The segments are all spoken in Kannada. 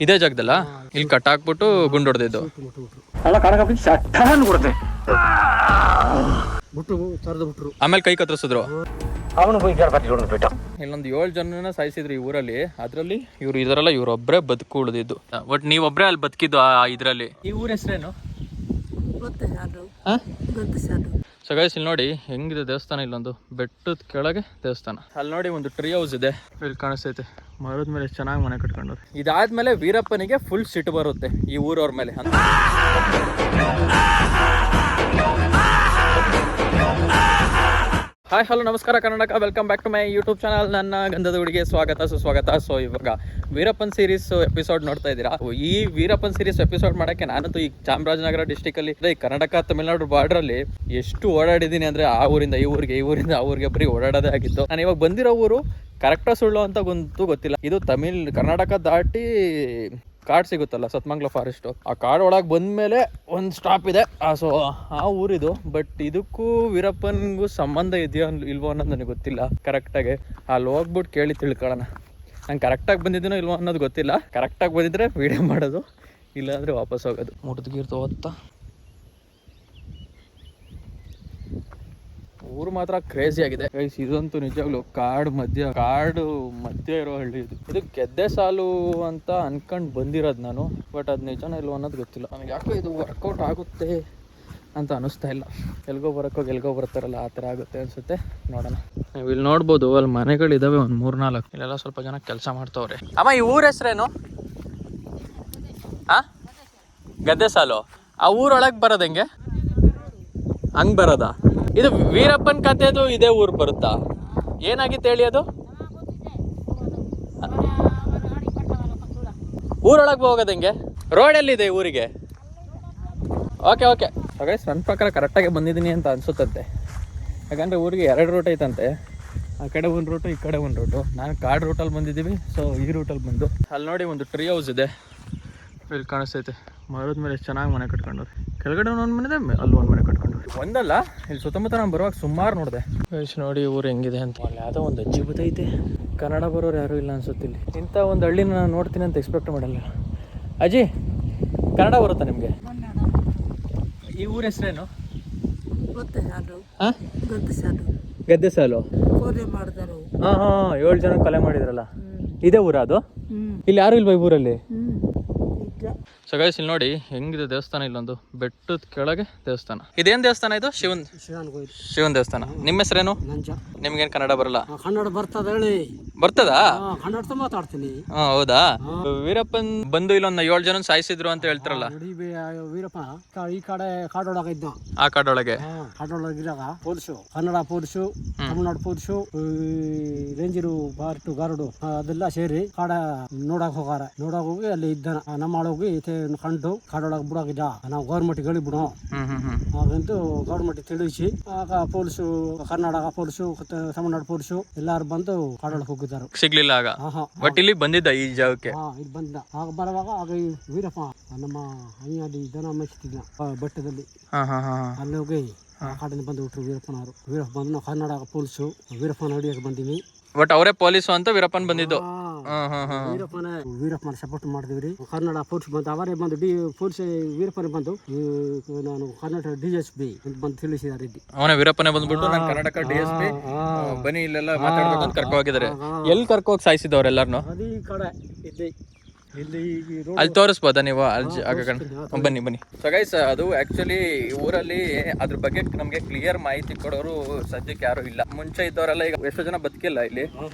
ಇದೇ ಜಾಗದಲ್ಲ ಇಲ್ಲಿ ಕಟ್ ಹಾಕ್ಬಿಟ್ಟು ಗುಂಡು ಹೊಡೆದಿದ್ದು. ಆಮೇಲೆ ಕೈ ಕತ್ತರಿಸಿದ್ರು. ಇಲ್ಲೊಂದು 7 ಜನನ ಸಾಯಿಸಿದ್ರು ಈ ಊರಲ್ಲಿ. ಅದ್ರಲ್ಲಿ ಇವ್ರು ಇದರಲ್ಲ ಇವ್ರೊಬ್ರೆ ಬದುಕು ಉಳಿದಿದ್ದು. ಬಟ್ ನೀವೊಬ್ರೆ ಅಲ್ಲಿ ಬದುಕಿದ್ದು ಇದ್ರಲ್ಲಿ. ಈ ಊರ ಹೆಸರೇನು? ಸೊ ಗೈಸ್ ಇಲ್ಲಿ ನೋಡಿ ಹೆಂಗಿದೆ ದೇವಸ್ಥಾನ. ಇಲ್ಲೊಂದು ಬೆಟ್ಟದ ಕೆಳಗೆ ದೇವಸ್ಥಾನ. ಅಲ್ಲಿ ನೋಡಿ ಒಂದು ಟ್ರೀ ಹೌಸ್ ಇದೆ, ಇಲ್ಲಿ ಕಾಣಿಸ್ತೈತೆ. ಮರದ ಮೇಲೆ ಚೆನ್ನಾಗಿ ಮನೆ ಕಟ್ಕೊಂಡ್ರು. ಇದಾದ್ಮೇಲೆ ವೀರಪ್ಪನಿಗೆ ಫುಲ್ ಸಿಟ್ಟು ಬರುತ್ತೆ ಈ ಊರವ್ರ ಮೇಲೆ. ಹಾಯ್ ಹಲೋ ನಮಸ್ಕಾರ Karnataka, welcome back to my YouTube channel. ನನ್ನ ಗಂಧದ ಹುಡುಗಿಗೆ ಸ್ವಾಗತ ಸುಸ್ವಾಗತ. ಸೊ ಇವಾಗ ವೀರಪ್ಪನ್ ಸೀರೀಸ್ ಎಪಿಸೋಡ್ ನೋಡ್ತಾ ಇದ್ದೀರಾ. ಈ ವೀರಪ್ಪನ್ ಸೀರೀಸ್ ಎಪಿಸೋಡ್ ಮಾಡಕ್ಕೆ ನಾನಂತೂ ಈ ಚಾಮರಾಜನಗರ ಡಿಸ್ಟಿಕ್ ಅಲ್ಲಿ ಈ ಕರ್ನಾಟಕ ತಮಿಳುನಾಡು ಬಾರ್ಡರ್ ಅಲ್ಲಿ ಎಷ್ಟು ಓಡಾಡಿದ್ದೀನಿ ಅಂದ್ರೆ, ಆ ಊರಿಂದ ಈ ಊರಿಗೆ, ಈ ಊರಿಂದ ಆ ಊರಿಗೆ ಬರೀ ಓಡಾಡೋದೇ ಆಗಿತ್ತು. ನಾನು ಇವಾಗ ಬಂದಿರೋ ಊರು ಕರೆಕ್ಟಾ ಸುಳ್ಳು ಅಂತ ಗೊತ್ತಿಲ್ಲ. ಇದು ಕರ್ನಾಟಕ ದಾಟಿ ಕಾಡು ಸಿಗುತ್ತಲ್ಲ, ಸತ್ಮಂಗ್ಲ ಫಾರೆಸ್ಟ್, ಆ ಕಾಡು ಒಳಗೆ ಬಂದ್ಮೇಲೆ ಒಂದು ಸ್ಟಾಪ್ ಇದೆ. ಸೊ ಆ ಊರಿದು. ಬಟ್ ಇದಕ್ಕೂ ವೀರಪ್ಪನ್ಗೂ ಸಂಬಂಧ ಇದೆಯೋ ಇಲ್ವೋ ಅನ್ನೋದು ನನಗೆ ಗೊತ್ತಿಲ್ಲ ಕರೆಕ್ಟಾಗಿ. ಅಲ್ಲಿ ಹೋಗ್ಬಿಟ್ಟು ಕೇಳಿ ತಿಳ್ಕೊಳ್ಳೋಣ. ನಂಗೆ ಕರೆಕ್ಟಾಗಿ ಬಂದಿದ್ದೀನೋ ಇಲ್ವೋ ಅನ್ನೋದು ಗೊತ್ತಿಲ್ಲ. ಕರೆಕ್ಟಾಗಿ ಬಂದಿದ್ರೆ ವೀಡಿಯೋ ಮಾಡೋದು, ಇಲ್ಲಾಂದರೆ ವಾಪಸ್ ಹೋಗೋದು. ಮುಟ್ದಗೀರ್ ತೋತ್ತ ಊರು ಮಾತ್ರ ಕ್ರೇಜಿ ಆಗಿದೆ ಗೈಸ್. ಇದಂತೂ ನಿಜವಾಗ್ಲು ಕಾಡು ಮಧ್ಯ ಇರೋ ಹಳ್ಳಿ ಇದು ಗೆದ್ದೆ ಸಾಲು ಅಂತ ಅನ್ಕೊಂಡು ಬಂದಿರೋದು ನಾನು. ಬಟ್ ಅದು ನಿಜನೋ ಇಲ್ವೋ ಅನ್ನೋದು ಗೊತ್ತಿಲ್ಲ ನನಗೆ. ಯಾಕೋ ಇದು ವರ್ಕೌಟ್ ಆಗುತ್ತೆ ಅಂತ ಅನಿಸ್ತಾ ಇಲ್ಲ. ಎಲ್ಗೋ ಬರ್ತಾರಲ್ಲ ಆ ಥರ ಆಗುತ್ತೆ ಅನ್ಸುತ್ತೆ. ನೋಡೋಣ. ನೀವು ಇಲ್ಲಿ ನೋಡ್ಬೋದು, ಅಲ್ಲಿ ಮನೆಗಳಿದಾವೆ ಒಂದು 3-4. ಇಲ್ಲೆಲ್ಲ ಸ್ವಲ್ಪ ಜನ ಕೆಲಸ ಮಾಡ್ತಾವ್ರೆ. ಅಮ್ಮ ಈ ಊರ ಹೆಸರೇನು? ಗದ್ದೆ ಸಾಲು. ಆ ಊರೊಳಗೆ ಬರೋದು ಹೆಂಗೆ? ಹಂಗೆ ಬರೋದಾ? ಇದು ವೀರಪ್ಪನ್ ಕಥೆದು ಇದೇ ಊರು ಬರುತ್ತಾ? ಏನಾಗಿತ್ತು ಹೇಳಿ ಅದು? ಊರೊಳಗೆ ಹೋಗೋದು ಹೆಂಗೆ? ರೋಡಲ್ಲಿದೆ ಊರಿಗೆ? ಓಕೆ ಹಾಗಾದ್ರೆ ನನ್ನ ಪ್ರಕಾರ ಕರೆಕ್ಟಾಗಿ ಬಂದಿದ್ದೀನಿ ಅಂತ ಅನ್ಸುತ್ತಂತೆ. ಯಾಕಂದರೆ ಊರಿಗೆ 2 ರೂಟ್ ಐತಂತೆ. ಆ ಕಡೆ ಒಂದು ರೂಟು, ಈ ಕಡೆ ಒಂದು ರೂಟು. ನಾನು ಕಾಡು ರೂಟಲ್ಲಿ ಬಂದಿದ್ದೀವಿ. ಸೊ ಈ ರೂಟಲ್ಲಿ ಬಂದು ಅಲ್ಲಿ ನೋಡಿ ಒಂದು ಟ್ರೀ ಹೌಸ್ ಇದೆ, ಇಲ್ಲಿ ಕಾಣಿಸ್ತೈತೆ. ಮರದ ಮೇಲೆ ಚೆನ್ನಾಗಿ ಮನೆ ಕಟ್ಕೊಂಡ್ರು. ಕೆಳಗಡೆ ಒಂದು ಮನೆ ಇದೆ, ಅಲ್ಲಿ ಒಂದು ಮನೆ ಕಟ್ಕೊಂಡ್ರು. ಒಂದಲ್ಲ, ಇಲ್ಲಿ ಸುತ್ತಮುತ್ತ ನಾನು ಬರುವಾಗ ಸುಮಾರು ನೋಡಿದೆ. ನೋಡಿ ಊರು ಹೆಂಗಿದೆ ಅಂತ. ಅಲ್ಲಿ ಯಾವುದೋ ಒಂದು ಅಜ್ಜಿ ಬತ್ತೈತೆ. ಕನ್ನಡ ಬರೋರು ಯಾರೂ ಇಲ್ಲ ಅನ್ಸುತ್ತಿಲ್ಲಿ. ಇಂಥ ಒಂದು ಹಳ್ಳಿನ ನಾನು ನೋಡ್ತೀನಿ ಅಂತ ಎಕ್ಸ್ಪೆಕ್ಟ್ ಮಾಡಲ್ಲ. ಅಜ್ಜಿ ಕನ್ನಡ ಬರುತ್ತಾ ನಿಮಗೆ? ಈ ಊರ ಹೆಸರೇನು? ಗದ್ದೆ ಸಾಲು. ಹಾಂ 7 ಜನ ಕೊಲೆ ಮಾಡಿದ್ರಲ್ಲ, ಇದೇ ಊರ ಅದು? ಇಲ್ಲಿ ಯಾರು ಇಲ್ವಾ ಈ ಊರಲ್ಲಿ? ಸೊ ಗೈಸ್ ಇಲ್ಲಿ ನೋಡಿ ಹೆಂಗಿದೆ ದೇವಸ್ಥಾನ. ಇಲ್ಲೊಂದು ಬೆಟ್ಟದ ಕೆಳಗೆ ದೇವಸ್ಥಾನ. ಇದೇನ್ ದೇವಸ್ಥಾನ ಇದು? ಶಿವನ್ ದೇವಸ್ಥಾನ. ನಿಮ್ಮ ಹೆಸರೇನು? ನಿಮ್ಗೇನ್ ಕನ್ನಡ ಬರಲ್ಲ? ಕನ್ನಡ ಬರ್ತದಾ? ಕನ್ನಡ ಮಾತಾಡ್ತೀನಿ. ಹೌದಾ? ವೀರಪ್ಪನ್ ಬಂದು ಇಲ್ಲೊಂದು 7 ಜನ ಸಾಯಿಸಿದ್ರು ಅಂತ ಹೇಳ್ತಾರಲ್ಲ. ವೀರಪ್ಪ ಈ ಕಡೆ ಕಾಡೊಳಗೆ ಇದ್ದ. ಆ ಕಾಡೊಳಗೆ ಕಾಡೊಳಗಿರಾಗ police, Kannada police, Tamil Nadu police, ranger, ಬಾರ್ಟು, ಗಾರ್ಡು ಅದೆಲ್ಲ ಸೇರಿ ಕಾಡ ನೋಡಕ್ ಹೋಗಿ ಅಲ್ಲಿ ಇದ್ದಾನ. ನಮ್ಮ ಹೋಗಿ ಕಂಡು ಕಾಡೊಳಗೆ ಬಿಡೋಗಿದ್ದ. ನಾವು ಗೌರ್ಮೆಂಟ್ ಹೇಳಿ ಬಿಡೋ ಹಾಗಂತೂ ಗೌರ್ಮೆಂಟ್ ತಿಳಿಸಿ ಆಗ police, Karnataka police, Tamil Nadu police ಎಲ್ಲಾರು ಬಂದು ಕಾಡೊಳಗೆ ಹೋಗಿದ್ದಾರೆ. ಸಿಗ್ಲಿಲ್ಲ ಆಗ. ಬಟ್ ಇಲ್ಲಿ ಬಂದಿದ್ದ ಈ ಜಾಗಕ್ಕೆ. ಇಲ್ಲಿ ಬಂದ. ಆಗ ಬರುವಾಗ ಆಗ ಈ ವೀರಪ್ಪ ನಮ್ಮ ಅಲ್ಲಿ ದನ ಮೇಯಿಸ್ತಿದ್ದ ಬೆಟ್ಟದಲ್ಲಿ. ಅಲ್ಲಿ ಹೋಗಿ ಕಾಡಿನ ಬಂದು ಬಿಟ್ರು ವೀರಪ್ಪನವರು. ವೀರಪ್ಪ ಬಂದು ನಾವು ಕರ್ನಾಟಕ ಪೊಲೀಸು ವೀರಪ್ಪನ ಹೊಡಿಯಕ್ಕೆ ಬಂದೀವಿ. ಬಟ್ ಅವರೇ ಪೊಲೀಸು ಅಂತ ವೀರಪ್ಪನ್ ಬಂದಿದ್ದು. ವೀರಪ್ಪನ ಸಪೋರ್ಟ್ ಮಾಡಿದ್ವಿ. ಕನ್ನಡ ಪೊಲೀಸ್ ಬಂದು ಅವರೇ ಬಂದು ಪೊಲೀಸ್ ವೀರಪ್ಪನ ಬಂದು ನಾನು ಕರ್ನಾಟಕ DSP ಅಂತ ಬಂದು ತಿಳಿಸಿದ್ದಾರೆ. ಅವನೇ ವೀರಪ್ಪನೇ ಬಂದ್ಬಿಟ್ಟು ನಾನು ಕರ್ನಾಟಕ DSP ಬನ್ನಿ ಇಲ್ಲೆಲ್ಲ ಮಾತಾಡ್ಬೇಕು ಅಂತ ಕರ್ಕೊ ಹೋಗಿದ್ದಾರೆ. ಎಲ್ಲಿ ಕರ್ಕೊ ಹೋಗಿ ಸಾಯಿಸಿದವ್ರು ಎಲ್ಲಾರನು? ಅದೇ ಈ ಕಡೆ ಇದೆ. ಅಲ್ಲಿ ತೋರಿಸ್ಬೋದಾ ನೀವು? ಬನ್ನಿ. ಸೊ ಗೈಸ್ ಅದು ಆಕ್ಚುಲಿ ಊರಲ್ಲಿ ಅದ್ರ ಬಗ್ಗೆ ನಮ್ಗೆ ಕ್ಲಿಯರ್ ಮಾಹಿತಿ ಕೊಡೋರು ಸದ್ಯಕ್ಕೆ ಯಾರು ಇಲ್ಲ. ಮುಂಚೆ ಇದ್ದವರೆಲ್ಲ ಈಗ ಎಷ್ಟೋ ಜನ ಬದುಕಿಲ್ಲ. ಇಲ್ಲಿ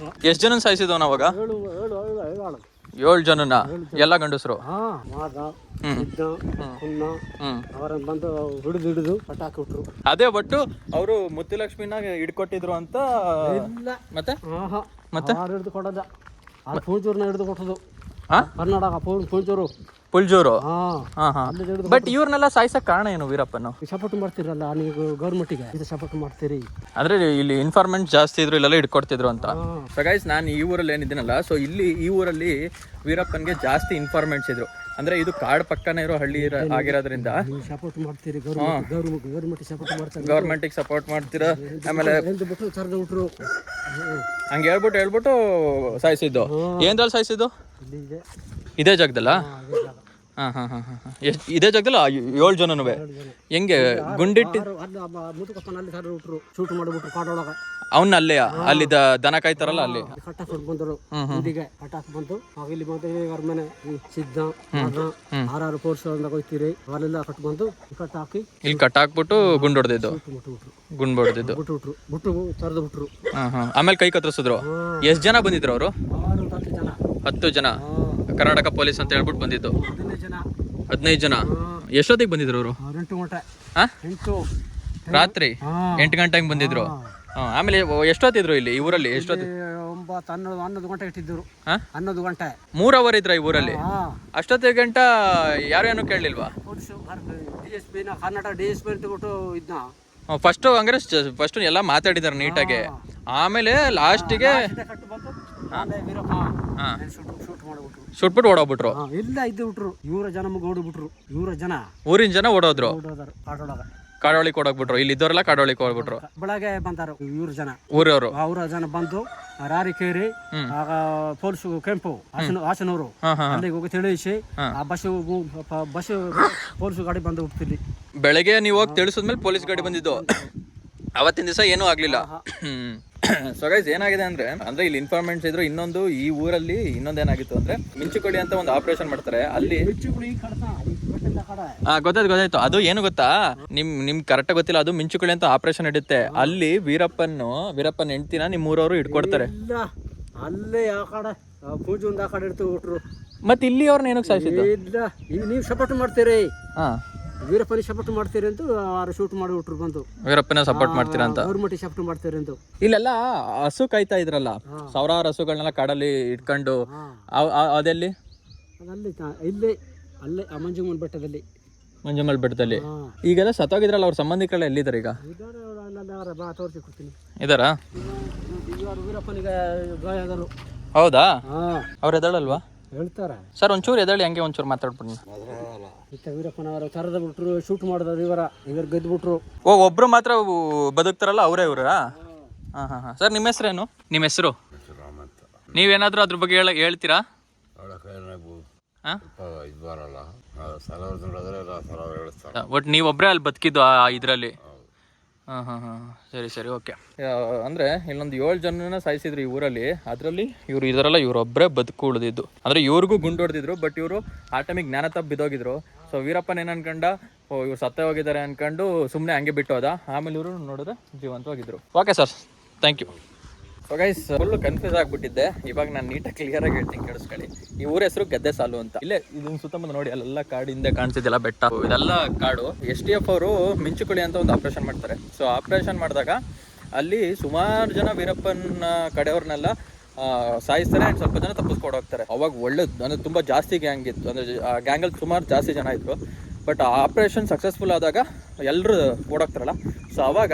ಎಷ್ಟು ಜನ ಸಾಯಿಸಿದವನ ಅವಾಗ? 7 ಜನನ? ಎಲ್ಲ ಗಂಡಸರು? ಬಂದು ಹಿಡಿದು ಪಟಾಕಿ ಬಿಟ್ರು. ಅದೇ ಒಟ್ಟು ಅವರು ಮುತ್ತುಲಕ್ಷ್ಮಿನ ಹಿಡ್ಕೊಟ್ಟಿದ್ರು ಅಂತ. ಮತ್ತೆ ಹಿಡಿದು ಕೊಡೋದ ಪೂಜೂರ್ನ ಹಿಡಿದು ಕೊಟ್ಟದು. ಕರ್ನಾಟಕ ಪುಲ್ಜೂರು. ಬಟ್ ಇವ್ರನ್ನೆಲ್ಲ ಸಾಯಿಸಕ್ ಕಾರಣ ಏನು? ವೀರಪ್ಪನ ಸಪೋರ್ಟ್ ಮಾಡ್ತಿರಲ್ಲ ನೀವು ಗೌರ್ಮೆಂಟಿಗೆ, ಸಪೋರ್ಟ್ ಮಾಡ್ತೀರಿ ಅಂದ್ರೆ ಇಲ್ಲಿ ಇನ್ಫಾರ್ಮೆಂಟ್ ಜಾಸ್ತಿ ಇದ್ರು, ಇಲ್ಲೆಲ್ಲ ಹಿಡ್ಕೊಡ್ತಿದ್ರು ಅಂತ. ಸೊ ಗೈಸ್ ನಾನು ಈ ಊರಲ್ಲಿ ಏನಿದ್ದೀನಲ್ಲ, ಸೊ ಈ ಊರಲ್ಲಿ ವೀರಪ್ಪನ್ಗೆ ಜಾಸ್ತಿ ಇನ್ಫಾರ್ಮೆಂಟ್ಸ್ ಇದ್ರು. ಅಂದ್ರೆ ಇದು ಕಾಡು ಪಕ್ಕನೇ ಇರೋ ಹಳ್ಳಿ ಆಗಿರೋದ್ರಿಂದ ಸಪೋರ್ಟ್ ಮಾಡ್ತೀರಿ. ಗೌರ್ಮೆಂಟಿಗೆ ಸಪೋರ್ಟ್ ಮಾಡ್ತೀರಾ. ಆಮೇಲೆ ಹಂಗೆ ಹೇಳ್ಬಿಟ್ಟು ಸಾಯಿಸಿದ್ದು. ಏನ್ರಲ್ಲಿ ಸಾಯಿಸಿದ್ದು? ಇಲ್ಲಿ ಇದೆ. ಇದೇ ಜಾಗದಲ್ಲ? ಅದೇ ಜಾಗ. ಹಾಂ ಹಾಂ ಹಾಂ ಹಾಂ ಎಷ್ಟು ಇದೇ ಜಾಗದಲ್ಲ 7 ಜನನೂ? ಹೆಂಗೆ ಗುಂಡಿಟ್ಟು ಮುದುಕಪ್ಪನಲ್ಲಿ ಸರ್ ಬಿಟ್ರು, ಶೂಟ್ ಮಾಡಿಬಿಟ್ರು ಕಾಡೊಳಗೆ. ಅವನ್ನ ಅಲ್ಲೇ ಅಲ್ಲಿ ದನ ಕಾಯ್ತಾರಲ್ಲ ಅಲ್ಲಿ ಕಟ್ಟಾಕ್ ಬಂದರು ಹಿಂದಿಗೆ ಕಟ್ಟಾಕ್ ಬಂತು. ಆಗ ಇಲ್ಲಿ ಬಂದು ಅವ್ರ ಮನೆ ಸಿದ್ಧ ಆರಾರು ಪೋರ್ಸ್ ಹೋಗ್ತೀರಿ ಅವರೆಲ್ಲ ಕಟ್ ಬಂದು ಕಟ್ ಹಾಕಿ ಇಲ್ಲಿ ಕಟ್ ಹಾಕ್ಬಿಟ್ಟು ಗುಂಡು ಹೊಡೆದಿದ್ದು, ಗುಂಡು ಹೊಡೆದಿದ್ದು ಬಿಟ್ಟು ತರದು ಬಿಟ್ರು. ಹಾಂ ಹಾಂ. ಆಮೇಲೆ ಕೈ ಕತ್ತರಿಸಿದ್ರು. ಎಷ್ಟು ಜನ ಬಂದಿದ್ರು ಅವರು? 10 ಜನ. 10 ಜನ ಕರ್ನಾಟಕ ಪೊಲೀಸ್ ಅಂತ ಹೇಳ್ಬಿಟ್ಟು ಬಂದಿದ್ದು. 15 ಜನ. ಎಷ್ಟೊತ್ತಿಗೆ ಬಂದಿದ್ರು ಅವರು? 8 ಗಂಟೆ. ಹಾಂ, 8 ರಾತ್ರಿ 8 ಗಂಟೆಗೆ ಬಂದಿದ್ರು. ಹಾಂ, ಆಮೇಲೆ ಎಷ್ಟೊತ್ತಿದ್ರು ಇಲ್ಲಿ ಈ ಊರಲ್ಲಿ? 9, 10, 11 ಗಂಟೆ ಇಟ್ಟಿದ್ರು. 11 ಗಂಟೆ 3 ಅವರ್ ಇದ್ರ ಈ ಊರಲ್ಲಿ? ಅಷ್ಟೊತ್ತಿಗೆ ಗಂಟ ಯಾರು ಏನು ಕೇಳಲಿಲ್ವಾ? DSP ಕರ್ನಾಟಕ DSP ಅಂತ ಬಿಟ್ಟು ಇದನ್ನ ಫಸ್ಟು ಹಂಗಾರೆ ಫಸ್ಟ್ ಎಲ್ಲ ಮಾತಾಡಿದಾರೆ ನೀಟಾಗಿ. ಆಮೇಲೆ ಲಾಸ್ಟಿಗೆ ಸುಟ್ಬಿಟ್ಟು ಓಡೋಗ್ಬಿಟ್ರು. ಇಲ್ಲ ಇದ್ದು ಬಿಟ್ರು. ಇವರ ಜನ ಓಡ್ಬಿಟ್ರು. ಇವರ ಜನ ಊರಿನ ಜನ ಓಡೋದ್ರು. ಕಾಡೊಳಗೆ ಕಾಡೋಳಿಗೆ ಓಡೋಗ್ಬಿಟ್ರು. ಇಲ್ಲಿ ಇದ್ದವರೆಲ್ಲ ಕಾಡೋಳಿಗೆ ಹೋಗ್ಬಿಟ್ರು. ಬೆಳಗ್ಗೆ ಬಂದಾರ ಇವ್ರ ಜನ, ಊರವರು. ಅವರ ಜನ ಬಂದು ರಾರಿಕೇರಿ ಆಗ ಪೊಲೀಸ್ ಕೆಂಪು ಹಾಸನವರು ಅಲ್ಲಿಗೆ ಹೋಗಿ ತಿಳಿಸಿ ಆ ಬಸ್ ಪೊಲೀಸ್ ಗಾಡಿ ಬಂದು ಹೋಗ್ತಿಲ್ಲಿ. ಬೆಳಗ್ಗೆ ನೀವು ಹೋಗಿ ತಿಳಿಸಿದ್ಮೇಲೆ ಪೊಲೀಸ್ ಗಾಡಿ ಬಂದಿದ್ದು. ಅವತ್ತಿನ ದಿವಸ ಏನೂ ಆಗ್ಲಿಲ್ಲ. ಸೊ ಗೈಸ್ ಏನಾಗಿದೆ ಅಂದ್ರೆ ಇಲ್ಲಿ ಇನ್ಫಾರ್ಮೆಂಟ್ಸ್ ಇದ್ರು. ಇನ್ನೊಂದು ಈ ಊರಲ್ಲಿ ಇನ್ನೊಂದೇನಾಗಿತ್ತು ಅಂದ್ರೆ ಮಿಂಚುಕಳಿ ಅಂತ ಒಂದು ಆಪರೇಷನ್ ಮಾಡ್ತಾರೆ ಅಲ್ಲಿ. ಗೊತ್ತಾಯ್ತು. ಅದು ಏನು ಗೊತ್ತಾ, ನಿಮ್ ಕರೆಕ್ಟ್ ಗೊತ್ತಿಲ್ಲ. ಅದು ಮಿಂಚುಕಳಿ ಅಂತ ಆಪರೇಷನ್ ಇಡುತ್ತೆ ಅಲ್ಲಿ. ವೀರಪ್ಪನ್ ಹೆಂಡ್ತಿನ ನಿಮ್ ಊರವರು ಇಟ್ಕೊಡ್ತಾರೆ. ಅಲ್ಲೇ ಆ ಕಡೆ ಪೂಜೆ ಒಂದು ಆ ಕಡೆ ಇಡ್ತು ಬಿಟ್ರು. ಮತ್ತೆ ಇಲ್ಲಿ ಅವ್ರನ್ನ ಏನಕ್ಕೆ ಸಾಯಿಸಿದ್ದು? ಇಲ್ಲ, ನೀವು ಸಪೋರ್ಟ್ ಮಾಡ್ತೀರಿ, ಹಾ ವೀರಪ್ಪನ ಸಪೋರ್ಟ್ ಮಾಡ್ತೀರಿ ಅಂತ ಅವ್ರು ಶೂಟ್ ಮಾಡಿ ಬಿಟ್ರು ಬಂದು. ವೀರಪ್ಪನ ಸಪೋರ್ಟ್ ಮಾಡ್ತೀರಾ ಅಂತ, ಗೌರ್ಮೆಂಟ್ ಸಪೋರ್ಟ್ ಮಾಡ್ತೀರಿ ಅಂತ. ಇಲ್ಲೆಲ್ಲ ಹಸು ಕಾಯ್ತಾ ಇದ್ರಲ್ಲ, ಸಾವಿರಾರು ಹಸುಗಳನ್ನೆಲ್ಲ ಕಾಡಲ್ಲಿ ಇಟ್ಕೊಂಡು. ಅದೆಲ್ಲಿ? ಅಲ್ಲಿ ಇಲ್ಲೇ ಅಲ್ಲೇ ಮಂಜುಮಲ್ ಬೆಟ್ಟದಲ್ಲಿ. ಮಂಜುಮಲ್ ಬೆಟ್ಟದಲ್ಲಿ ಈಗೆಲ್ಲ ಸತ್ತೋಗಿದ್ರಲ್ಲ ಅವ್ರ ಸಂಬಂಧಿಕರೆಲ್ಲ ಎಲ್ಲಿದ್ದಾರೆ ಈಗ? ತೋರಿಸಿ ಕೊಡ್ತೀನಿ. ಇದಾರಾ? ವೀರಪ್ಪನಿಗೆ ಗಾಯ ಆದರು. ಹೌದಾ? ಅವ್ರು ಎದಳಲ್ವಾ? ಹೇಳ್ತಾರೆ ಸರ್. ಒಂಚೂರು ಎದಳಿ, ಹಂಗೆ ಒಂಚೂರು ಮಾತಾಡ್ಬಿಡಿ. ವೀರಪ್ಪನವರು ತರದ ಬಿಟ್ರು, ಶೂಟ್ ಮಾಡಿದ್ರು. ಇವರು ಗೆದ್ದು ಬಿಟ್ರು. ಒಬ್ರು ಮಾತ್ರ ಬದುಕ್ತಾರಲ್ಲ, ಅವರೇ ಇವರಾ? ಹಾಂ ಹಾಂ ಹಾಂ. ಸರ್, ನಿಮ್ಮ ಹೆಸರೇನು? ನಿಮ್ಮ ಹೆಸರು? ನೀವೇನಾದರೂ ಅದ್ರ ಬಗ್ಗೆ ಹೇಳ್ತೀರಾ? ಒಟ್ಟು ನೀವೊಬ್ಬರೇ ಅಲ್ಲಿ ಬದುಕಿದ್ದು ಇದರಲ್ಲಿ? ಹಾಂ ಹಾಂ ಹಾಂ. ಸರಿ ಓಕೆ. ಅಂದರೆ ಇಲ್ಲೊಂದು 7 ಜನನ ಸಾಯಿಸಿದ್ರು ಈ ಊರಲ್ಲಿ. ಅದರಲ್ಲಿ ಇವ್ರು ಇದರಲ್ಲ, ಇವರೊಬ್ಬರೇ ಬದುಕು ಉಳಿದಿದ್ದು. ಅಂದರೆ ಇವ್ರಿಗೂ ಗುಂಡು ಹೊಡೆದಿದ್ರು, ಬಟ್ ಇವರು ಆ ಟೈಮಿಗೆ ಜ್ಞಾನ ತಪ್ಪಿ ಬಿದ್ದೋಗಿದ್ರು. ಸೊ ವೀರಪ್ಪನ ಏನು ಅನ್ಕೊಂಡ, ಇವ್ರು ಸತ್ತೇ ಹೋಗಿದ್ದಾರೆ ಅನ್ಕೊಂಡು ಸುಮ್ಮನೆ ಹಂಗೆ ಬಿಟ್ಟು ಹೋದ. ಆಮೇಲೆ ಇವರು ನೋಡಿದ್ರೆ ಜೀವಂತವಾಗಿದ್ರು. Okay sir, thank you. So guys, full confuse ಆಗಿಬಿಟ್ಟಿದ್ದೆ. ಇವಾಗ ನಾನು ನೀಟಾಗಿ ಕ್ಲಿಯರಾಗಿ ಹೇಳ್ತೀನಿ, ಕೇಳಿಸ್ಕೊಳ್ಳಿ. ಈ ಊರ ಹೆಸರು ಗೆದ್ದೆ ಸಾಲು ಅಂತ. ಇಲ್ಲೇ ಇದನ್ನ ಸುತ್ತಮುತ್ತ ನೋಡಿ, ಅಲ್ಲೆಲ್ಲ ಕಾಡಿಂದ ಕಾಣಿಸ್ತಿದ್ದೆಲ್ಲ ಬೆಟ್ಟ, ಇದೆಲ್ಲ ಕಾಡು. STF ಅವರು ಮಿಂಚುಕಳಿ ಅಂತ ಒಂದು ಆಪ್ರೇಷನ್ ಮಾಡ್ತಾರೆ. ಸೊ ಆಪ್ರೇಷನ್ ಮಾಡಿದಾಗ ಅಲ್ಲಿ ಸುಮಾರು ಜನ ವೀರಪ್ಪನ ಕಡೆಯವ್ರನ್ನೆಲ್ಲ ಸಾಯಿಸ್ತಾರೆ. ಆ್ಯಂಡ್ ಸ್ವಲ್ಪ ಜನ ತಪ್ಪಿಸ್ಕೊಂಡು ಹೋಗ್ತಾರೆ. ಅವಾಗ ಒಳ್ಳೇದು, ಅಂದರೆ ತುಂಬ ಜಾಸ್ತಿ ಗ್ಯಾಂಗ್ ಇತ್ತು. ಅಂದರೆ ಆ ಗ್ಯಾಂಗಲ್ಲಿ ಸುಮಾರು ಜಾಸ್ತಿ ಜನ ಇದ್ರು. ಬಟ್ ಆ ಆಪ್ರೇಷನ್ ಸಕ್ಸಸ್ಫುಲ್ ಆದಾಗ ಎಲ್ಲರೂ ಓಡೋಗ್ತಾರಲ್ಲ. ಸೊ ಅವಾಗ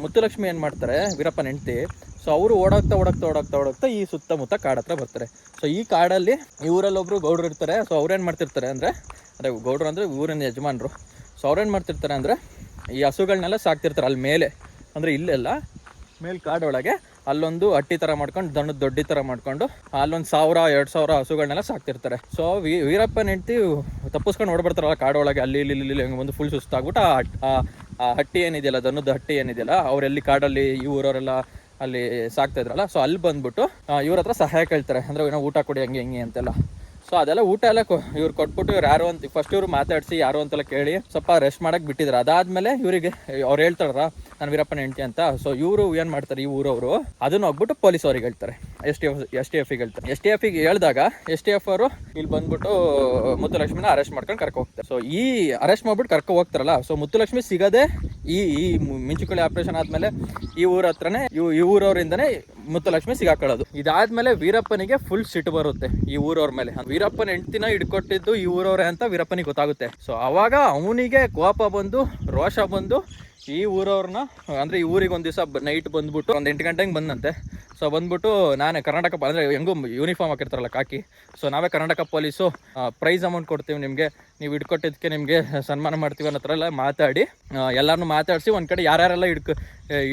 ಮುತ್ತುಲಕ್ಷ್ಮಿ ಏನು ಮಾಡ್ತಾರೆ, ವೀರಪ್ಪನ ಹೆಂಡ್ತಿ. ಸೊ ಅವರು ಓಡೋಗ್ತಾ ಈ ಸುತ್ತಮುತ್ತ ಕಾಡು ಹತ್ರ ಬರ್ತಾರೆ. ಸೊ ಈ ಕಾಡಲ್ಲಿ ಈ ಊರಲ್ಲಿ ಒಬ್ಬರು ಗೌಡ್ರು ಇರ್ತಾರೆ. ಸೊ ಅವ್ರೇನು ಮಾಡ್ತಿರ್ತಾರೆ ಅಂದರೆ ಗೌಡ್ರು ಅಂದರೆ ಊರಿನ ಯಜಮಾನರು. ಸೊ ಅವ್ರೇನು ಮಾಡ್ತಿರ್ತಾರೆ ಅಂದರೆ ಈ ಹಸುಗಳನ್ನೆಲ್ಲ ಸಾಕ್ತಿರ್ತಾರೆ ಅಲ್ಲಿ ಮೇಲೆ. ಅಂದರೆ ಇಲ್ಲೆಲ್ಲ ಮೇಲೆ ಕಾಡೊಳಗೆ ಅಲ್ಲೊಂದು ಹಟ್ಟಿ ಥರ ಮಾಡ್ಕೊಂಡು, ದಣ್ಣದ ದೊಡ್ಡಿ ಥರ ಮಾಡ್ಕೊಂಡು ಅಲ್ಲೊಂದು 1000-2000 ಹಸುಗಳನ್ನೆಲ್ಲ ಸಾಕ್ತಿರ್ತಾರೆ. ಸೊ ವೀರಪ್ಪನ ಹೆಂಡ್ತಿ ತಪ್ಪಿಸ್ಕೊಂಡು ಓಡ್ಬರ್ತಾರಲ್ಲ ಕಾಡೊಳಗೆ. ಅಲ್ಲಿ ಹಂಗೆ ಒಂದು ಫುಲ್ ಸುಸ್ತಾಗ್ಬಿಟ್ಟು ಆ ಹಟ್ಟಿ ಏನಿದೆಯಲ್ಲ, ದಣ್ಣದ ಹಟ್ಟಿ ಏನಿದೆಯಲ್ಲ, ಅವರೆಲ್ಲಿ ಕಾಡಲ್ಲಿ ಈ ಊರವರೆಲ್ಲ ಅಲ್ಲಿ ಸಾಕ್ತಾ ಇದ್ರಲ್ಲ. ಸೊ ಅಲ್ಲಿ ಬಂದ್ಬಿಟ್ಟು ಇವ್ರ ಹತ್ರ ಸಹಾಯ ಕೇಳ್ತಾರೆ. ಅಂದರೆ ಏನೋ ಊಟ ಕೊಡಿ ಹಂಗೆ ಅಂತೆಲ್ಲ. ಸೊ ಅದೆಲ್ಲ ಊಟ ಎಲ್ಲ ಇವ್ರು ಕೊಟ್ಬಿಟ್ಟು, ಇವ್ರು ಯಾರು ಅಂತ ಫಸ್ಟ್ ಇವ್ರು ಮಾತಾಡಿಸಿ ಯಾರು ಅಂತೆಲ್ಲ ಕೇಳಿ ಸ್ವಲ್ಪ ರೆಸ್ಟ್ ಮಾಡಕ್ಕೆ ಬಿಟ್ಟಿದ್ರು. ಅದಾದಮೇಲೆ ಇವರಿಗೆ ಅವ್ರು ಹೇಳ್ತಾರ ನಾನು ವೀರಪ್ಪನ ಹೆಂಡ್ತಿ ಅಂತ. ಸೊ ಇವರು ಏನು ಮಾಡ್ತಾರೆ, ಈ ಊರವರು ಅದನ್ನು ಹೋಗ್ಬಿಟ್ಟು ಪೊಲೀಸ್ ಅವ್ರಿಗೆ ಹೇಳ್ತಾರೆ, STFಗೆ ಹೇಳ್ತಾರೆ. STFಗೆ ಹೇಳಿದಾಗ STF ಅವರು ಇಲ್ಲಿ ಬಂದ್ಬಿಟ್ಟು ಮುತ್ತುಲಕ್ಷ್ಮಿನ ಅರೆಸ್ಟ್ ಮಾಡ್ಕೊಂಡು ಕರ್ಕೊ ಹೋಗ್ತಾರೆ. ಸೊ ಈ ಅರೆಸ್ಟ್ ಮಾಡ್ಬಿಟ್ಟು ಕರ್ಕೊ ಹೋಗ್ತಾರಲ್ಲ. ಸೊ ಮುತ್ತುಲಕ್ಷ್ಮಿ ಸಿಗದೆ ಈ ಮಿಂಚುಕಳಿ ಆಪರೇಷನ್ ಆದಮೇಲೆ ಈ ಊರ ಹತ್ರನೇ ಈ ಊರವರಿಂದನೇ ಮುತ್ತುಲಕ್ಷ್ಮಿ ಸಿಗಾಕೊಳ್ಳೋದು. ಇದಾದ್ಮೇಲೆ ವೀರಪ್ಪನಿಗೆ ಫುಲ್ ಸಿಟ್ಟು ಬರುತ್ತೆ ಈ ಊರವ್ರ ಮೇಲೆ. ವೀರಪ್ಪನ ಹೆಂಡ್ತಿನ ಹಿಡ್ಕೊಟ್ಟಿದ್ದು ಈ ಊರವ್ರೆ ಅಂತ ವೀರಪ್ಪನಿಗೆ ಗೊತ್ತಾಗುತ್ತೆ. ಸೊ ಅವಾಗ ಅವನಿಗೆ ಕೋಪ ಬಂದು, ರೋಷ ಬಂದು ಈ ಊರವ್ರನ್ನ, ಅಂದರೆ ಈ ಊರಿಗೆ ಒಂದು ದಿವಸ ನೈಟ್ ಬಂದ್ಬಿಟ್ಟು ಒಂದು 8 ಗಂಟೆಗೆ ಬಂದಂತೆ. ಸೊ ಬಂದ್ಬಿಟ್ಟು ನಾನೇ ಕರ್ನಾಟಕ, ಅಂದರೆ ಹೆಂಗೂ ಯೂನಿಫಾರ್ಮ್ ಹಾಕಿರ್ತಾರಲ್ಲ ಕಾಕಿ. ಸೊ ನಾವೇ ಕರ್ನಾಟಕ ಪೊಲೀಸು ಪ್ರೈಸ್ ಅಮೌಂಟ್ ಕೊಡ್ತೀವಿ ನಿಮಗೆ, ನೀವು ಹಿಡ್ಕೊಟ್ಟಿದ್ದಕ್ಕೆ ನಿಮಗೆ ಸನ್ಮಾನ ಮಾಡ್ತೀವಿ ಅನ್ನೋ ಥರ ಎಲ್ಲ ಮಾತಾಡಿ ಎಲ್ಲರನ್ನೂ ಮಾತಾಡಿಸಿ ಒಂದು ಕಡೆ ಯಾರ್ಯಾರೆಲ್ಲ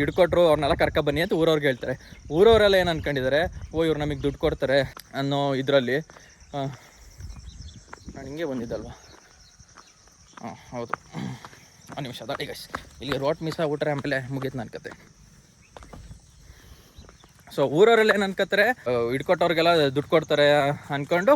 ಹಿಡ್ಕೊಟ್ರು ಅವ್ರನ್ನೆಲ್ಲ ಕರ್ಕೊಬನ್ನಿ ಅಂತ ಊರವ್ರಿಗೆ ಹೇಳ್ತಾರೆ. ಊರವರೆಲ್ಲ ಏನು ಅನ್ಕೊಂಡಿದ್ದಾರೆ, ಇವ್ರು ನಮಗೆ ದುಡ್ಡು ಕೊಡ್ತಾರೆ ಅನ್ನೋ ಇದರಲ್ಲಿ ಹಾಂ, ನಾನು ಹಿಂಗೆ ಬಂದಿದ್ದಲ್ವಾ? ಹಾಂ ಹೌದು. ಒಂದು ನಿಮಿಷ ದಾಡಿ ಗೈಸ್, ಇಲ್ಲಿ ರೋಟ್ ಮಿಸ್ ಆಗ್ಬಿಟ್ರೆ ಆಮೇಲೆ ಮುಗೀತು ನನ್ನ ಕತೆ. ಸೊ ಊರವರೆಲ್ಲ ಏನು ಅನ್ಕೋತಾರೆ, ಹಿಡ್ಕೊಟ್ಟವ್ರಿಗೆಲ್ಲ ದುಡ್ಡು ಕೊಡ್ತಾರೆ ಅಂದ್ಕೊಂಡು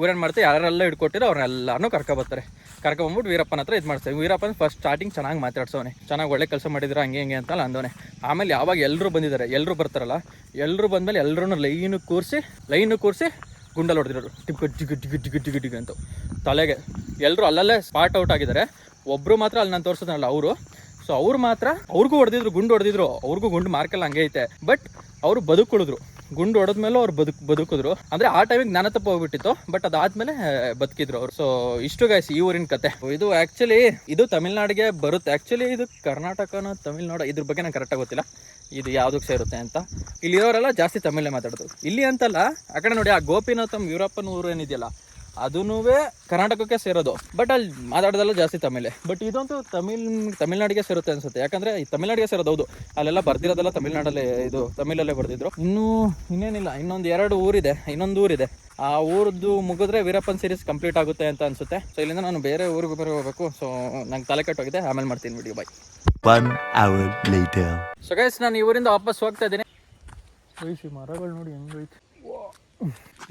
ಊರೇನು ಮಾಡ್ತಾರೆ, ಯಾರೆಲ್ಲ ಹಿಡ್ಕೊಟ್ಟಿರೋ ಅವ್ರನ್ನೆಲ್ಲನೂ ಕರ್ಕೊಬರ್ತಾರೆ. ಕರ್ಕೊಂಬಂದ್ಬಿಟ್ಟು ವೀರಪ್ಪನ ಹತ್ರ ಇದು ಮಾಡ್ತಾರೆ. ವೀರಪ್ಪನ ಫಸ್ಟ್ ಸ್ಟಾರ್ಟಿಂಗ್ ಚೆನ್ನಾಗಿ ಮಾತಾಡ್ಸೋನೆ, ಚೆನ್ನಾಗಿ ಒಳ್ಳೆ ಕೆಲಸ ಮಾಡಿದ್ರೆ ಹಂಗೆ ಹಿಂಗೆ ಅಂತಲ್ಲ ಅಂದವನೆ. ಆಮೇಲೆ ಯಾವಾಗ ಎಲ್ಲರೂ ಬಂದಿದ್ದಾರೆ, ಎಲ್ಲರೂ ಬರ್ತಾರಲ್ಲ, ಎಲ್ಲರೂ ಬಂದಮೇಲೆ ಎಲ್ಲರೂ ಲೈನು ಕೂರಿಸಿ ಗುಂಡಲ್ಲಿ ಹೊಡೆದಿರೋರು ಟಿಗ್ ಅಂತ ತಲೆಗೆ. ಎಲ್ಲರೂ ಅಲ್ಲಲ್ಲೇ ಸ್ಪಾಟ್ ಔಟ್ ಆಗಿದ್ದಾರೆ. ಒಬ್ಬರು ಮಾತ್ರ ಅಲ್ಲಿ ನಾನು ತೋರಿಸೋದಲ್ಲ ಅವರು. ಸೊ ಅವ್ರು ಮಾತ್ರ ಅವ್ರಿಗೂ ಗುಂಡು ಹೊಡೆದಿದ್ರು, ಅವ್ರಿಗೂ ಗುಂಡು ಮಾರ್ಕೆಲ್ಲ ಹಂಗೆ ಐತೆ. ಬಟ್ ಅವರು ಬದುಕುಳಿದ್ರು. ಗುಂಡು ಹೊಡೆದ್ಮೇಲೆ ಅವ್ರು ಬದುಕಿದ್ರು. ಅಂದರೆ ಆ ಟೈಮಿಗೆ ನನ್ನ ತಪ್ಪು ಹೋಗ್ಬಿಟ್ಟಿತ್ತು, ಬಟ್ ಅದಾದಮೇಲೆ ಬದುಕಿದ್ರು ಅವರು. ಸೊ ಇಷ್ಟು ಗೈಸ್ ಈ ಊರಿನ ಕತೆ. ಇದು ಆ್ಯಕ್ಚುಲಿ ಇದು ತಮಿಳ್ನಾಡಿಗೆ ಬರುತ್ತೆ. ಆ್ಯಕ್ಚುಲಿ ಇದು ಕರ್ನಾಟಕನ ತಮಿಳ್ನಾಡು ಇದ್ರ ಬಗ್ಗೆ ನಂಗೆ ಕರೆಕ್ಟಾಗಿ ಗೊತ್ತಿಲ್ಲ ಇದು ಯಾವುದಕ್ಕೆ ಸೇರುತ್ತೆ ಅಂತ. ಇಲ್ಲಿರೋರೆಲ್ಲ ಜಾಸ್ತಿ ತಮಿಳೇ ಮಾತಾಡೋದು. ಇಲ್ಲಿ ಅಂತಲ್ಲ, ಆ ಕಡೆ ನೋಡಿ ಆ ಗೋಪಿನಾಥಂ ವೀರಪ್ಪನ ಊರು ಏನಿದೆಯಲ್ಲ ಅದೂ ಕರ್ನಾಟಕಕ್ಕೆ ಸೇರೋದು. ಬಟ್ ಅಲ್ಲಿ ಮಾತಾಡೋದೆಲ್ಲ ಜಾಸ್ತಿ ತಮಿಳೇ. ಬಟ್ ಇದಂತೂ ತಮಿಳ್ನಾಡಿಗೆ ಸೇರುತ್ತೆ ಅನ್ಸುತ್ತೆ. ಯಾಕಂದರೆ ಈ ತಮಿಳ್ನಾಡಿಗೆ ಸೇರೋದು. ಹೌದು, ಅಲ್ಲೆಲ್ಲ ಬರ್ದಿರೋದೆಲ್ಲ ತಮಿಳ್ನಾಡಲ್ಲೇ, ಇದು ತಮಿಳಲ್ಲೇ ಬರ್ದಿದ್ರು. ಇನ್ನೇನಿಲ್ಲ, ಇನ್ನೊಂದು ಊರಿದೆ. ಆ ಊರದ್ದು ಮುಗಿದ್ರೆ ವೀರಪ್ಪನ್ ಸೀರೀಸ್ ಕಂಪ್ಲೀಟ್ ಆಗುತ್ತೆ ಅಂತ ಅನ್ಸುತ್ತೆ. ಸೊ ಇಲ್ಲಿಂದ ನಾನು ಬೇರೆ ಊರಿಗೆ ಹೋಗಬೇಕು. ಸೊ ನಂಗೆ ತಲೆ ಕೆಟ್ಟೋಗಿದೆ, ಆಮೇಲೆ ಮಾಡ್ತೀನಿ ವಿಡಿಯೋ. ಬಾಯ್. 1 hour later. ಸೊ ಗೈಸ್ ನಾನು ಈ ಊರಿಂದ ವಾಪಸ್ ಹೋಗ್ತಾ ಇದ್ದೀನಿ. ಮರಗಳು ನೋಡಿ ಹೆಂಗೈತೆ.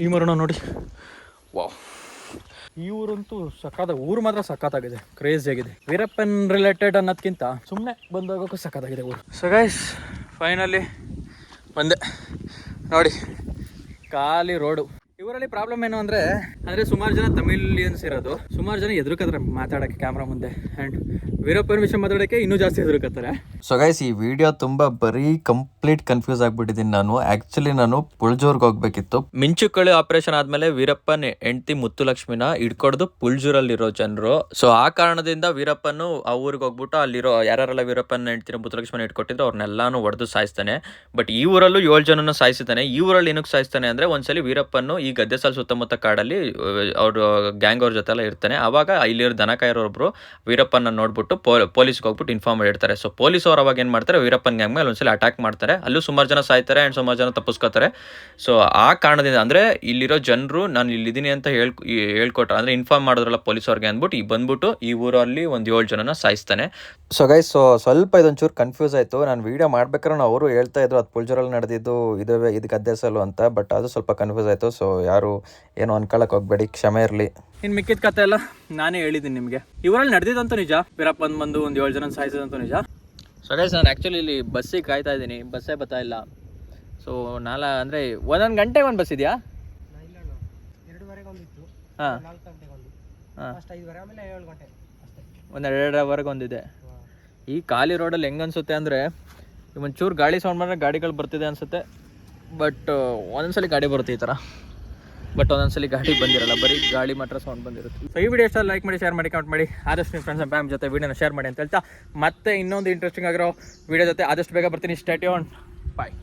ಈ ಮರಣ ನೋಡಿ, ವಾವ್. ಈ ಊರಂತೂ ಊರು ಮಾತ್ರ ಸಖತ್ತಾಗಿದೆ, ಕ್ರೇಜಿ ಆಗಿದೆ. ವೀರಪ್ಪನ್ ರಿಲೇಟೆಡ್ ಅನ್ನೋದಕ್ಕಿಂತ ಸುಮ್ಮನೆ ಬಂದೋಗೋಕ್ಕೂ ಸಖತ್ತಾಗಿದೆ ಊರು. ಸೊ ಗೈಸ್ ಫೈನಲಿ ಬಂದೆ ನೋಡಿ, ಖಾಲಿ ರೋಡು. ಇವರಲ್ಲಿ ಪ್ರಾಬ್ಲಮ್ ಏನು ಅಂದರೆ ಸುಮಾರು ಜನ ತಮಿಳಿಯನ್ಸ್ ಇರೋದು, ಸುಮಾರು ಜನ ಎದುರುಕತ್ತಾರೆ ಮಾತಾಡೋಕ್ಕೆ ಕ್ಯಾಮ್ರಾ ಮುಂದೆ. ಆ್ಯಂಡ್ ವೀರಪ್ಪನ ವಿಷಯ ಮಾತಾಡೋಕ್ಕೆ ಇನ್ನೂ ಜಾಸ್ತಿ ಎದುರುಕತ್ತಾರೆ. ಸೊ ಗೈಸ್ ಈ ವಿಡಿಯೋ ತುಂಬ ಕಂಪ್ಲೀಟ್ ಕನ್ಫ್ಯೂಸ್ ಆಗಿಬಿಟ್ಟಿದ್ದೀನಿ ನಾನು. ಆ್ಯಕ್ಚುಲಿ ನಾನು ಪುಳ್ಜೂರ್ಗೆ ಹೋಗ್ಬೇಕಿತ್ತು. ಮಿಂಚುಕಳಿ ಆಪರೇಷನ್ ಆದಮೇಲೆ ವೀರಪ್ಪನ ಹೆಂಡತಿ ಮುತ್ತುಲಕ್ಷ್ಮಿನ ಹಿಡ್ಕೊಡ್ದು ಪುಳ್ಜೂರಲ್ಲಿರೋ ಜನರು. ಸೊ ಆ ಕಾರಣದಿಂದ ವೀರಪ್ಪನು ಆ ಊರಿಗೆ ಹೋಗ್ಬಿಟ್ಟು ಅಲ್ಲಿರೋ ಯಾರೆಲ್ಲ ವೀರಪ್ಪನ ಹೆಂಡತಿನ ಮುತ್ತುಲಕ್ಷ್ಮಿನ ಹಿಡ್ಕೊಟ್ಟಿದ್ರು ಅವ್ರನ್ನೆಲ್ಲಾನು ಹೊಡೆದು ಸಾಯಿಸ್ತಾನೆ. ಬಟ್ ಈ ಊರಲ್ಲೂ 7 ಜನನ ಸಾಯಿಸ್ತಾನೆ. ಈ ಊರಲ್ಲಿ ಏನಕ್ಕೆ ಸಾಯಿಸ್ತಾನೆ ಅಂದರೆ ಒಂದ್ಸಲಿ ವೀರಪ್ಪನು ಈ ಗದ್ದೆ ಸಾಲು ಸುತ್ತಮುತ್ತ ಕಾಡಲ್ಲಿ ಅವರು ಗ್ಯಾಂಗ್ ಅವ್ರ ಜೊತೆ ಎಲ್ಲ ಇರ್ತಾನೆ. ಆವಾಗ ಇಲ್ಲಿರೋ ದನ ಕಾಯಿರೋಬ್ರು ವೀರಪ್ಪನ ನೋಡ್ಬಿಟ್ಟು ಪೊಲೀಸ್ಗೆ ಹೋಗ್ಬಿಟ್ಟು ಇನ್ಫಾರ್ಮ್ ಮಾಡಿರ್ತಾರೆ. ಸೊ ಪೊಲೀಸ್ ಅವ್ರು ಅವಾಗ ಏನು ಮಾಡ್ತಾರೆ, ವೀರಪ್ಪನ ಗ್ಯಾಂಗ್ ಮೇಲೆ ಒಂದ್ಸಲ ಅಟ್ಯಾಕ್ ಮಾಡ್ತಾರೆ. ಅಲ್ಲೂ ಸುಮಾರು ಜನ ಸಾಯ್ತಾರೆ ಆ್ಯಂಡ್ ಸುಮಾರು ಜನ ತಪ್ಪಿಸ್ಕೋತಾರೆ. ಸೊ ಆ ಕಾರಣದಿಂದ ಅಂದರೆ ಇಲ್ಲಿರೋ ಜನರು ನಾನು ಇಲ್ಲಿದ್ದೀನಿ ಅಂತ ಹೇಳ್ಕೊಟ್ರು, ಅಂದರೆ ಇನ್ಫಾರ್ಮ್ ಮಾಡಿದ್ರಲ್ಲ ಪೊಲೀಸ್ ಅವ್ರಿಗೆ ಅಂದ್ಬಿಟ್ಟು ಬಂದ್ಬಿಟ್ಟು ಈ ಊರಲ್ಲಿ ಒಂದು 7 ಜನನ ಸಾಯಿಸ್ತಾನೆ. ಸೊ ಗೈಸ್ ಸ್ವಲ್ಪ ಇದೊಂಚೂರು ಕನ್ಫ್ಯೂಸ್ ಆಯಿತು. ನಾನು ವೀಡಿಯೋ ಮಾಡ್ಬೇಕಾದ್ರೆ ಅವರು ಹೇಳ್ತಾ ಇದ್ರು ಅದು ಪುಳ್ಜೂರಲ್ಲಿ ನಡೆದಿದ್ದು ಇದು ಗದ್ದೆ ಸಾಲು ಅಂತ. ಬಟ್ ಅದು ಸ್ವಲ್ಪ ಕನ್ಫ್ಯೂಸ್ ಆಯಿತು. ಸೊ ಯಾರು ಏನು ಅನ್ಕೊಳಕ್ಕೆ ಹೋಗ್ಬೇಡಿ, ಕ್ಷಮೆ ಇರಲಿ. ಇನ್ನು ಮಿಕ್ಕಿದ ಕತೆ ಎಲ್ಲ ನಾನೇ ಹೇಳಿದ್ದೀನಿ ನಿಮಗೆ. ಇವರಲ್ಲಿ ನಡೆದಿದ್ದಂತೂ ನಿಜ, ವೀರಪ್ಪನ್ ಬಂದು ಒಂದು 7 ಜನ ಸಾಯಿಸಿದಂತೂ ನಿಜ. ಸೊ ಗೈಸ್ ನಾನು ಆ್ಯಕ್ಚುಲಿ ಇಲ್ಲಿ ಬಸ್ಸಿಗೆ ಕಾಯ್ತಾ ಇದ್ದೀನಿ, ಬಸ್ಸೇ ಬರ್ತಾ ಇಲ್ಲ. ಸೊ ಅಂದರೆ ಒಂದೊಂದು ಗಂಟೆಗೆ ಒಂದು ಬಸ್ ಇದೆಯಾ? 2:30 ಒಂದಿತ್ತು, ಹಾಂ 4 ಗಂಟೆಗೆ ಒಂದು, ಫಸ್ಟ್ 5:30, ಆಮೇಲೆ 7 ಗಂಟೆ ಅಷ್ಟೇ. ಒಂದು 2:30 ಒಂದಿದೆ. ಈ ಖಾಲಿ ರೋಡಲ್ಲಿ ಹೆಂಗೆ ಅನಿಸುತ್ತೆ ಅಂದರೆ ಒಂಚೂರು ಗಾಡಿ ಸೌಂಡ್ ಮಾಡಿದ್ರೆ ಗಾಡಿಗಳು ಬರ್ತಿದೆ ಅನಿಸುತ್ತೆ. ಬಟ್ ಒಂದೊಂದ್ಸಲಿ ಗಾಡಿ ಬರುತ್ತೆ ಈ ಥರ, ಬಟ್ ಒಂದೊಂದ್ಸಲಿ ಗಾಡಿ ಬಂದಿರಲ್ಲ, ಬರೀ ಗಾಳಿ ಮಾತ್ರ ಸೌಂಡ್ ಬಂದಿರುತ್ತೆ. ಸೊ ಈ ವಿಡಿಯೋ ಇಷ್ಟ ಲೈಕ್ ಮಾಡಿ, ಶೇರ್ ಮಾಡಿ, ಕಮೆಂಟ್ ಮಾಡಿ. ಆದಷ್ಟು ನಿಮ್ಮ ಫ್ರೆಂಡ್ಸ್ ಆ್ಯಂಡ್ ಫ್ಯಾಮಿಲಿ ಜೊತೆ ವಿಡಿಯೋನ ಶೇರ್ ಮಾಡಿ ಅಂತ ಹೇಳ್ತಾ ಮತ್ತೆ ಇನ್ನೊಂದು ಇಂಟ್ರೆಸ್ಟಿಂಗ್ ಆಗಿರೋ ವಿಡಿಯೋ ಜೊತೆ ಆದಷ್ಟು ಬೇಗ ಬರ್ತೀನಿ. Stay tuned. ಬಾಯ್.